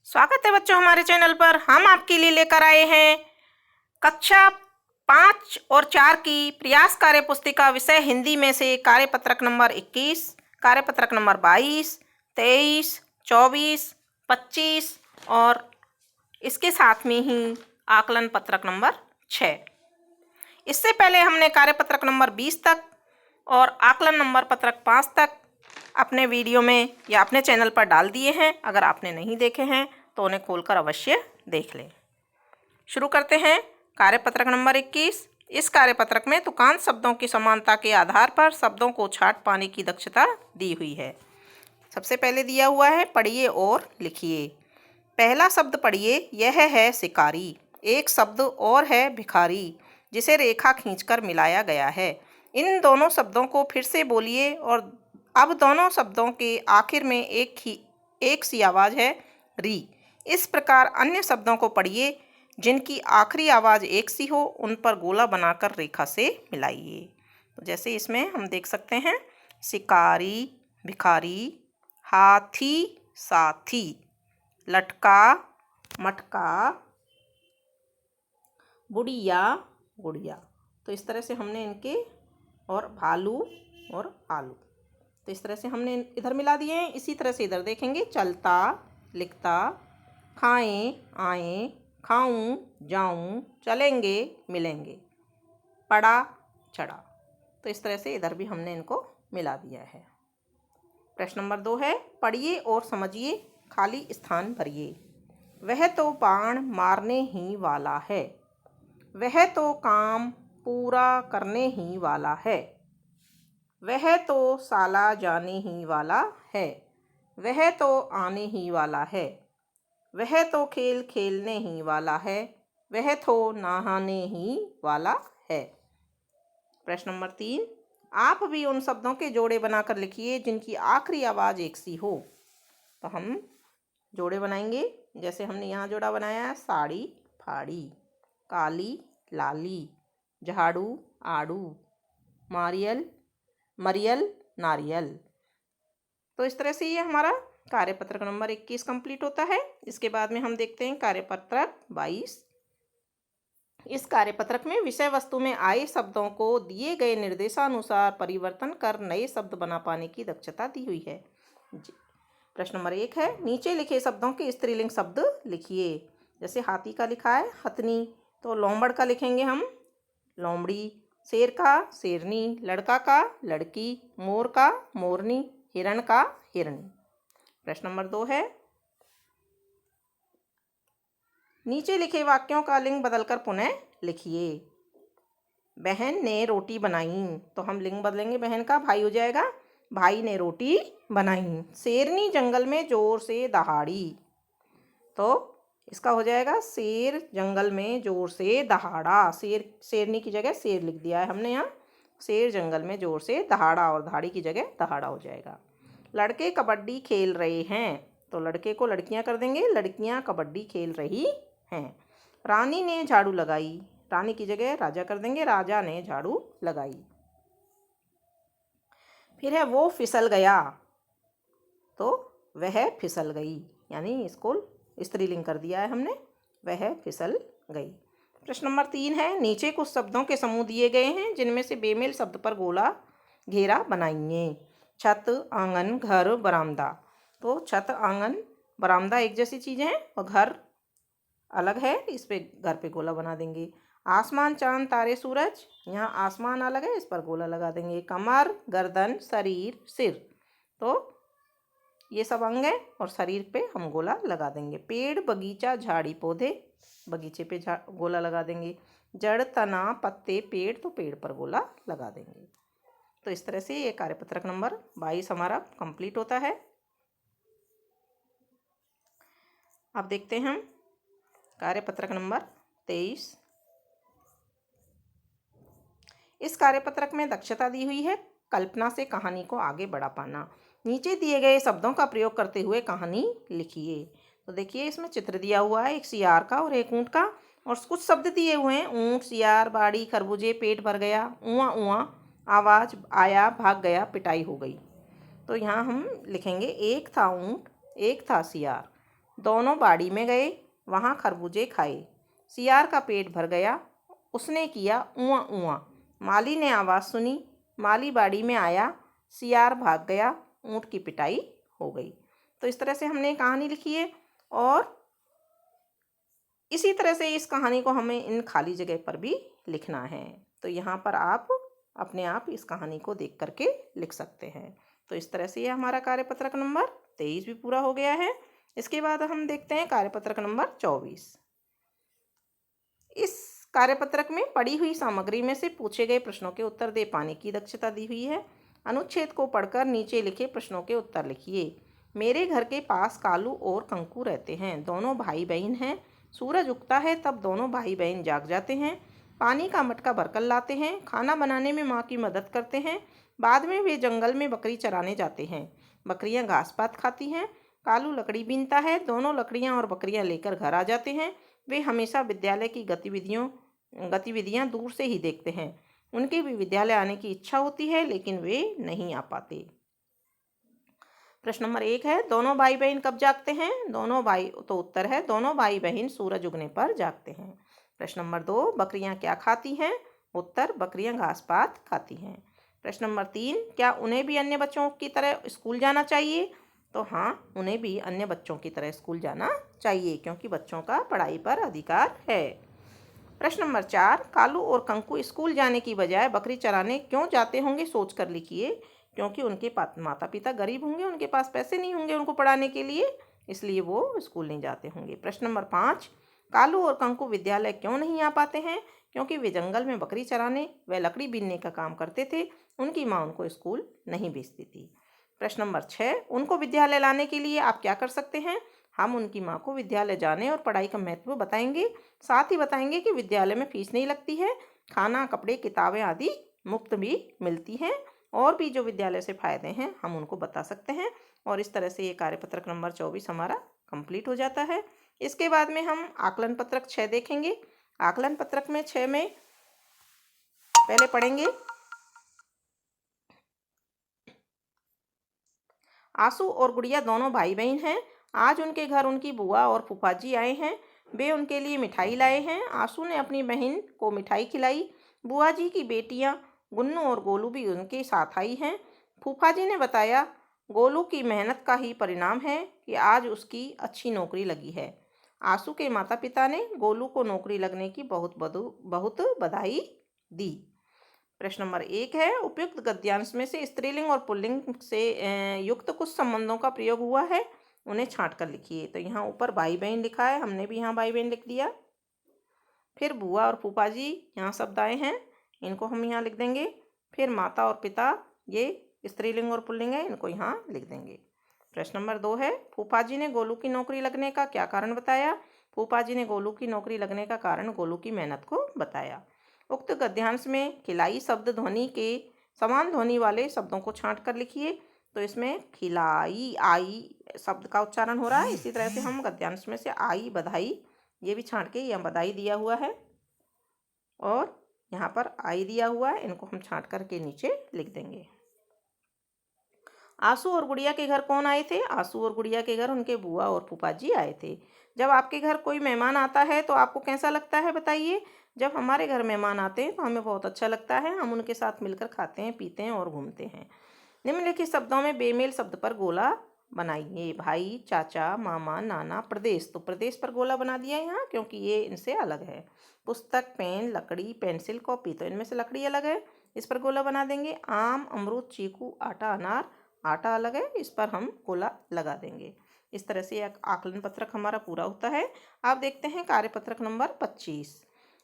स्वागत है बच्चों हमारे चैनल पर। हम आपके लिए लेकर आए हैं कक्षा 5 और 4 की प्रयास कार्य पुस्तिका विषय हिंदी में से कार्यपत्रक नंबर 21, कार्यपत्रक नंबर 22, 23, 24, 25 और इसके साथ में ही आकलन पत्रक नंबर 6। इससे पहले हमने कार्यपत्रक नंबर 20 तक और आकलन नंबर पत्रक 5 तक अपने वीडियो में या अपने चैनल पर डाल दिए हैं। अगर आपने नहीं देखे हैं तो उन्हें खोलकर अवश्य देख लें। शुरू करते हैं कार्यपत्रक नंबर 21। इस कार्यपत्रक में तुकांत शब्दों की समानता के आधार पर शब्दों को छांट पाने की दक्षता दी हुई है। सबसे पहले दिया हुआ है पढ़िए और लिखिए। पहला शब्द पढ़िए, यह है शिकारी। एक शब्द और है भिखारी, जिसे रेखा खींचकर मिलाया गया है। इन दोनों शब्दों को फिर से बोलिए और अब दोनों शब्दों के आखिर में एक सी आवाज़ है री। इस प्रकार अन्य शब्दों को पढ़िए जिनकी आखिरी आवाज़ एक सी हो, उन पर गोला बनाकर रेखा से मिलाइए। तो जैसे इसमें हम देख सकते हैं शिकारी, भिखारी, हाथी, साथी, लटका, मटका, बुढ़िया, गुड़िया। तो इस तरह से हमने इनके और भालू और आलू, तो इस तरह से हमने इधर मिला दिए हैं। इसी तरह से इधर देखेंगे चलता, लिखता, खाएं, आएं, खाऊं, जाऊं, चलेंगे, मिलेंगे, पड़ा, चढ़ा। तो इस तरह से इधर भी हमने इनको मिला दिया है। प्रश्न नंबर 2 है पढ़िए और समझिए, खाली स्थान भरिए। वह तो बाण मारने ही वाला है, वह तो काम पूरा करने ही वाला है, वह तो साला जाने ही वाला है, वह तो आने ही वाला है, वह तो खेल खेलने ही वाला है, वह तो नहाने ही वाला है। प्रश्न नंबर 3, आप भी उन शब्दों के जोड़े बनाकर लिखिए जिनकी आखिरी आवाज़ एक सी हो। तो हम जोड़े बनाएंगे। जैसे हमने यहाँ जोड़ा बनाया है साड़ी, फाड़ी, काली, लाली, झाड़ू, आड़ू, मरियल, नारियल। तो इस तरह से ये हमारा कार्यपत्रक नंबर 21 कंप्लीट होता है। इसके बाद में हम देखते हैं कार्यपत्रक 22। इस कार्यपत्रक में विषय वस्तु में आए शब्दों को दिए गए निर्देशानुसार परिवर्तन कर नए शब्द बना पाने की दक्षता दी हुई है। प्रश्न नंबर 1 है नीचे लिखे शब्दों के स्त्रीलिंग शब्द लिखिए। जैसे हाथी का लिखा है हथनी, तो लोमड़ का लिखेंगे हम लोमड़ी, शेर का शेरनी, लड़का का लड़की, मोर का मोरनी, हिरण का हिरणी। प्रश्न नंबर 2 है नीचे लिखे वाक्यों का लिंग बदलकर पुनः लिखिए। बहन ने रोटी बनाई, तो हम लिंग बदलेंगे, बहन का भाई हो जाएगा भाई ने रोटी बनाई। शेरनी जंगल में जोर से दहाड़ी, तो इसका हो जाएगा शेर जंगल में जोर से दहाड़ा। शेरनी की जगह शेर लिख दिया है हमने यहाँ। शेर जंगल में जोर से दहाड़ा, और दहाड़ी की जगह दहाड़ा हो जाएगा। लड़के कबड्डी खेल रहे हैं, तो लड़के को लड़कियाँ कर देंगे, लड़कियाँ कबड्डी खेल रही हैं। रानी ने झाड़ू लगाई, रानी की जगह राजा कर देंगे, राजा ने झाड़ू लगाई। फिर है वो फिसल गया, तो वह फिसल गई, यानी इसको स्त्रीलिंग कर दिया है हमने, वह फिसल गई। प्रश्न नंबर 3 है नीचे कुछ शब्दों के समूह दिए गए हैं जिनमें से बेमेल शब्द पर गोला घेरा बनाइए। छत, आंगन, घर, बरामदा। तो छत, आंगन, बरामदा एक जैसी चीज़ें हैं और घर अलग है, इस पे घर पे गोला बना देंगे। आसमान, चांद, तारे, सूरज, यहाँ आसमान अलग है, इस पर गोला लगा देंगे। कमर, गर्दन, शरीर, सिर, तो ये सब अंग है और शरीर पे हम गोला लगा देंगे। पेड़, बगीचा, झाड़ी, पौधे, बगीचे पे गोला लगा देंगे। जड़, तना, पत्ते, पेड़, तो पेड़ पर गोला लगा देंगे। तो इस तरह से ये कार्यपत्रक नंबर 22 हमारा कंप्लीट होता है। अब देखते हैं हम कार्यपत्रक नंबर 23। इस कार्यपत्रक में दक्षता दी हुई है कल्पना से कहानी को आगे बढ़ा पाना। नीचे दिए गए शब्दों का प्रयोग करते हुए कहानी लिखिए। तो देखिए इसमें चित्र दिया हुआ है एक सियार का और एक ऊँट का, और कुछ शब्द दिए हुए हैं ऊँट, सियार, बाड़ी, खरबूजे, पेट भर गया, ऊँआ ऊँआ, आवाज़, आया, भाग गया, पिटाई हो गई। तो यहाँ हम लिखेंगे एक था ऊँट, एक था सियार, दोनों बाड़ी में गए, वहाँ खरबूजे खाए। सियार का पेट भर गया, उसने किया ऊँआ ऊँआ। माली ने आवाज़ सुनी, माली बाड़ी में आया, सियार भाग गया, ऊँट की पिटाई हो गई। तो इस तरह से हमने कहानी लिखी है और इसी तरह से इस कहानी को हमें इन खाली जगह पर भी लिखना है। तो यहाँ पर आप अपने आप इस कहानी को देख करके लिख सकते हैं। तो इस तरह से ये हमारा कार्यपत्रक नंबर 23 भी पूरा हो गया है। इसके बाद हम देखते हैं कार्यपत्रक नंबर 24। इस कार्यपत्रक में पढ़ी हुई सामग्री में से पूछे गए प्रश्नों के उत्तर दे पाने की दक्षता दी हुई है। अनुच्छेद को पढ़कर नीचे लिखे प्रश्नों के उत्तर लिखिए। मेरे घर के पास कालू और कंकू रहते हैं, दोनों भाई बहन हैं। सूरज उगता है तब दोनों भाई बहन जाग जाते हैं। पानी का मटका भरकर लाते हैं, खाना बनाने में माँ की मदद करते हैं। बाद में वे जंगल में बकरी चराने जाते हैं। बकरियां घास पात खाती हैं। कालू लकड़ी बीनता है, दोनों लकड़ियां और बकरियां लेकर घर आ जाते हैं। वे हमेशा विद्यालय की गतिविधियां दूर से ही देखते हैं। उनके भी विद्यालय आने की इच्छा होती है लेकिन वे नहीं आ पाते। प्रश्न नंबर 1 है, दोनों भाई बहन कब जागते हैं? दोनों भाई, तो उत्तर है दोनों भाई बहन सूरज उगने पर जागते हैं। प्रश्न नंबर 2, बकरियां क्या खाती हैं? उत्तर, बकरियां घास पात खाती हैं। प्रश्न नंबर 3, क्या उन्हें भी अन्य बच्चों की तरह स्कूल जाना चाहिए? तो हाँ, उन्हें भी अन्य बच्चों की तरह स्कूल जाना चाहिए क्योंकि बच्चों का पढ़ाई पर अधिकार है। प्रश्न नंबर 4, कालू और कंकू स्कूल जाने की बजाय बकरी चराने क्यों जाते होंगे? सोच कर लिखिए। क्योंकि उनके माता पिता गरीब होंगे, उनके पास पैसे नहीं होंगे उनको पढ़ाने के लिए, इसलिए वो स्कूल नहीं जाते होंगे। प्रश्न नंबर 5, कालू और कंकू विद्यालय क्यों नहीं आ पाते हैं? क्योंकि वे जंगल में बकरी चराने व लकड़ी बीनने का काम करते थे, उनकी माँ उनको स्कूल नहीं भेजती थी। प्रश्न नंबर 6, उनको विद्यालय लाने के लिए आप क्या कर सकते हैं? हम उनकी माँ को विद्यालय जाने और पढ़ाई का महत्व बताएंगे, साथ ही बताएंगे कि विद्यालय में फीस नहीं लगती है, खाना कपड़े किताबें आदि मुफ्त भी मिलती हैं, और भी जो विद्यालय से फ़ायदे हैं हम उनको बता सकते हैं। और इस तरह से ये कार्यपत्रक नंबर 24 हमारा कंप्लीट हो जाता है। इसके बाद में हम आकलन पत्रक 6 देखेंगे। आकलन पत्रक में 6 में पहले पढ़ेंगे, आंसू और गुड़िया दोनों भाई बहन हैं। आज उनके घर उनकी बुआ और फूफाजी आए हैं। वे उनके लिए मिठाई लाए हैं। आंसू ने अपनी बहन को मिठाई खिलाई। बुआ जी की बेटियां गुन्नू और गोलू भी उनके साथ आई हैं। फूफा जी ने बताया, गोलू की मेहनत का ही परिणाम है कि आज उसकी अच्छी नौकरी लगी है। आंसू के माता पिता ने गोलू को नौकरी लगने की बहुत बधाई दी। प्रश्न नंबर 1 है, उपयुक्त गद्यांश में से स्त्रीलिंग और पुल्लिंग से युक्त कुछ संबंधों का प्रयोग हुआ है, उन्हें छांट कर लिखिए। तो यहाँ ऊपर भाई बहन लिखा है, हमने भी यहाँ भाई बहन लिख दिया। फिर बुआ और फूफा जी यहाँ शब्द आए हैं, इनको हम यहाँ लिख देंगे। फिर माता और पिता, ये स्त्रीलिंग और पुल्लिंग है, इनको यहाँ लिख देंगे। प्रश्न नंबर 2 है, फूफा जी ने गोलू की नौकरी लगने का क्या कारण बताया? फूफा जी ने गोलू की नौकरी लगने का कारण गोलू की मेहनत को बताया। उक्त गद्यांश में खिलाई शब्द ध्वनि के समान ध्वनि वाले शब्दों को छांट कर लिखिए। तो इसमें खिलाई, आई शब्द का उच्चारण हो रहा है। इसी तरह से हम गद्यांश में से आई, बधाई, ये भी छांट के, यह बधाई दिया हुआ है और यहाँ पर आई दिया हुआ है, इनको हम छांट करके नीचे लिख देंगे। आंसू और गुड़िया के घर कौन आए थे? आंसू और गुड़िया के घर उनके बुआ और फूफा जी आए थे। जब आपके घर कोई मेहमान आता है तो आपको कैसा लगता है, बताइए। जब हमारे घर मेहमान आते हैं तो हमें बहुत अच्छा लगता है, हम उनके साथ मिलकर खाते हैं, पीते हैं और घूमते हैं। निम्नलिखित शब्दों में बेमेल शब्द पर गोला बनाइए। भाई, चाचा, मामा, नाना, प्रदेश, तो प्रदेश पर गोला बना दिया यहाँ क्योंकि ये इनसे अलग है। पुस्तक, पेन, लकड़ी, पेंसिल, कॉपी, तो इनमें से लकड़ी अलग है, इस पर गोला बना देंगे। आम, अमरूद, चीकू, आटा, अनार, आटा अलग है, इस पर हम गोला लगा देंगे। इस तरह से आकलन पत्रक हमारा पूरा होता है। आप देखते हैं कार्यपत्रक नंबर 25।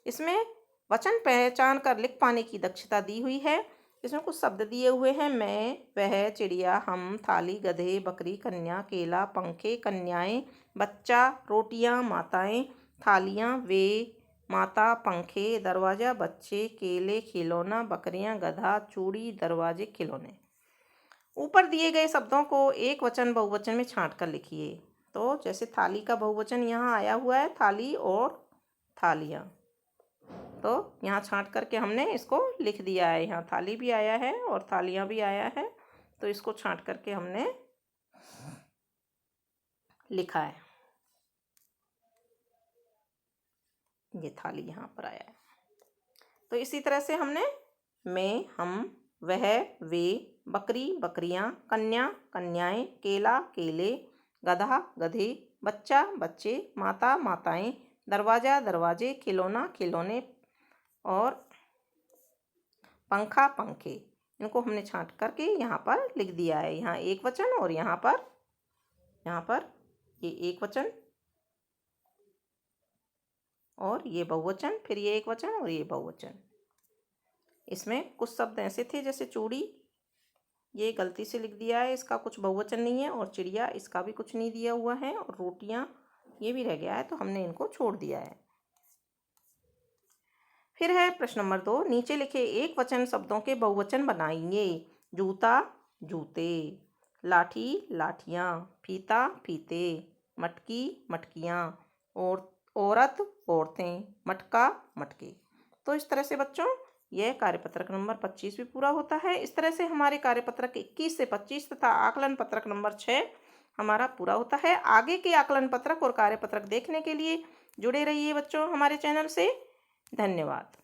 इसमें वचन पहचान कर लिख पाने की दक्षता दी हुई है। इसमें कुछ शब्द दिए हुए हैं, मैं, वह, चिड़िया, हम, थाली, गधे, बकरी, कन्या, केला, पंखे, कन्याएं, बच्चा, रोटियां, माताएं, थालियां, वे, माता, पंखे, दरवाजा, बच्चे, केले, खिलौना, बकरियां, गधा, चूड़ी, दरवाजे, खिलौने। ऊपर दिए गए शब्दों को एक वचन बहुवचन में छांट कर लिखिए। तो जैसे थाली का बहुवचन यहाँ आया हुआ है, थाली और थालियाँ, तो यहाँ छांट करके हमने इसको लिख दिया है। यहाँ थाली भी आया है और थालियाँ भी आया है, तो इसको छांट करके हमने लिखा है। ये थाली यहाँ पर आया है। तो इसी तरह से हमने मैं, हम, वह, वे, बकरी, बकरियाँ, कन्या, कन्याएं, केला, केले, गधा, गधे, बच्चा, बच्चे, माता, माताएं, दरवाजा, दरवाजे, खिलौना, खिलौने और पंखा, पंखे। इनको हमने छांट करके यहाँ पर लिख दिया है। यहाँ एक वचन और यहाँ पर ये एक वचन और ये बहुवचन, फिर ये एक वचन और ये बहुवचन। इसमें कुछ शब्द ऐसे थे जैसे चूड़ी, ये गलती से लिख दिया है, इसका कुछ बहुवचन नहीं है, और चिड़िया, इसका भी कुछ नहीं दिया हुआ है, और रोटियां, ये भी रह गया है, तो हमने इनको छोड़ दिया है। फिर है प्रश्न नंबर 2, नीचे लिखे एक वचन शब्दों के बहुवचन बनाइए। जूता, जूते, लाठी, लाठियाँ, फीता, फीते, मटकी, मटकियाँ, और औरत, औरतें, मटका, मटके। तो इस तरह से बच्चों यह कार्यपत्रक नंबर 25 भी पूरा होता है। इस तरह से हमारे कार्यपत्रक 21 से 25 तथा आकलन पत्रक नंबर 6 हमारा पूरा होता है। आगे के आकलन पत्रक और कार्यपत्रक देखने के लिए जुड़े रहिए बच्चों हमारे चैनल से। धन्यवाद।